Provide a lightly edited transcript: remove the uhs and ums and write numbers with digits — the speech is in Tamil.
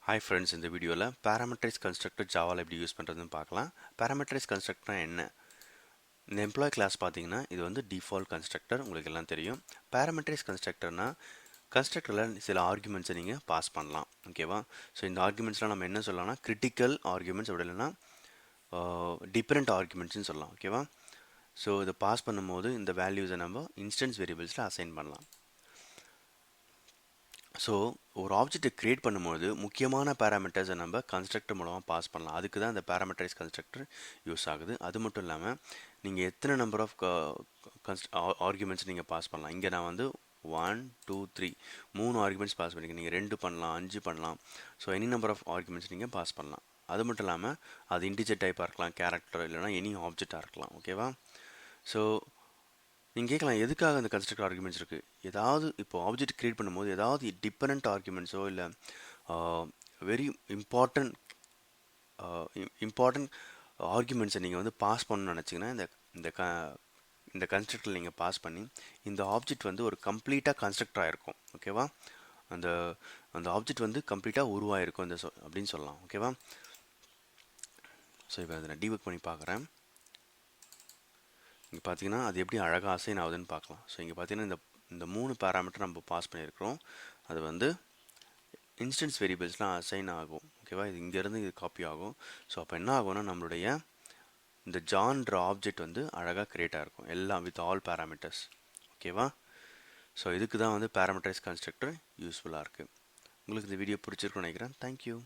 Hi friends, இந்த வீடியோவில் parameterized constructor ஜாவாவில் எப்படி யூஸ் பண்ணுறதுன்னு பார்க்கலாம். parameterized constructor என்ன? இந்த எம்ப்ளாய் கிளாஸ் பார்த்தீங்கன்னா இது வந்து டிஃபால்ட் கன்ஸ்ட்ரக்டர், உங்களுக்கு எல்லாம் தெரியும். parameterized constructorனா கன்ஸ்ட்ரக்டரில் சில ஆர்குமெண்ட்ஸை நீங்கள் பாஸ் பண்ணலாம், ஓகேவா? ஸோ இந்த ஆர்குமெண்ட்ஸ்லாம் நம்ம என்ன சொல்லலாம்னா கிரிட்டிக்கல் ஆர்குமெண்ட்ஸ், அப்படி இல்லைன்னா டிஃப்ரெண்ட் ஆர்குமெண்ட்ஸ்னு சொல்லலாம், ஓகேவா? ஸோ இதை பாஸ் பண்ணும்போது இந்த வேல்யூஸை நம்ம இன்ஸ்டன்ஸ் வேரியபிள்ஸில் அசைன் பண்ணலாம். ஸோ ஒரு ஆப்ஜெக்டை க்ரியேட் பண்ணும்போது முக்கியமான பேராமீட்டர்ஸை நம்ம கன்ஸ்ட்ரக்டர் மூலமாக பாஸ் பண்ணலாம். அதுக்கு தான் இந்த பேராமீட்டரைஸ் கன்ஸ்ட்ரக்டர் யூஸ் ஆகுது. அது மட்டும் இல்லாமல் நீங்கள் எத்தனை நம்பர் ஆஃப் ஆர்குமெண்ட்ஸ் நீங்கள் பாஸ் பண்ணலாம். இங்கே நான் வந்து 1 2 3 3 ஆர்குமெண்ட்ஸ் பாஸ் பண்ணிக்கிறேன். நீங்கள் 2 பண்ணலாம், 5 பண்ணலாம். So any number of arguments நீங்கள் பாஸ் பண்ணலாம். அது மட்டும் இல்லாமல் அது இன்டிஜர் டைப்பாக இருக்கலாம், கேரக்டர் இல்லைனா எனி ஆப்ஜெக்டாக இருக்கலாம், ஓகேவா? ஸோ நீங்கள் கேட்கலாம் எதுக்காக அந்த கன்ஸ்ட்ரக்டர் ஆர்குமெண்ட்ஸ் இருக்குது. ஏதாவது இப்போ ஆப்ஜெக்ட் க்ரியேட் பண்ணும்போது ஏதாவது டிபெண்ட் ஆர்குமெண்ட்ஸோ இல்லை வெரி இம்பார்ட்டன்ட் இம்பார்ட்டன்ட் ஆர்குமெண்ட்ஸை நீங்கள் வந்து பாஸ் பண்ணணும்னு நினச்சிங்கன்னா இந்த க இந்த கன்ஸ்ட்ரக்டர் நீங்கள் பாஸ் பண்ணி இந்த ஆப்ஜெக்ட் வந்து ஒரு கம்ப்ளீட்டாக கன்ஸ்ட்ரக்டர் ஆகிருக்கும், ஓகேவா? அந்த அந்த ஆப்ஜெக்ட் வந்து கம்ப்ளீட்டாக உருவாயிருக்கும் இந்த அப்படின்னு சொல்லலாம், ஓகேவா? ஸோ இப்போ அதை நான் டீபக் பண்ணி பார்க்குறேன். இங்கே பார்த்தீங்கன்னா அது எப்படி அழகாக அசைன் ஆகுதுன்னு பார்க்கலாம். ஸோ இங்கே பார்த்தீங்கன்னா இந்த 3 பேராமீட்டர் நம்ம பாஸ் பண்ணியிருக்கிறோம். அது வந்து இன்ஸ்டன்ஸ் வேரியபிள்ஸ்லாம் அசைன் ஆகும், ஓகேவா? இது இங்கேருந்து இது காப்பி ஆகும். ஸோ அப்போ என்ன ஆகும்னா நம்மளுடைய இந்த ஜான்ற ஆப்ஜெக்ட் வந்து அழகாக க்ரியேட் ஆகிருக்கும், எல்லாம் வித் ஆல் பேராமீட்டர்ஸ், ஓகேவா? ஸோ இதுக்கு தான் வந்து பேராமீட்டரைஸ் கன்ஸ்ட்ரக்டர் யூஸ்ஃபுல்லாக இருக்குது. உங்களுக்கு இந்த வீடியோ பிடிச்சிருக்குன்னு நினைக்கிறேன். தேங்க்யூ.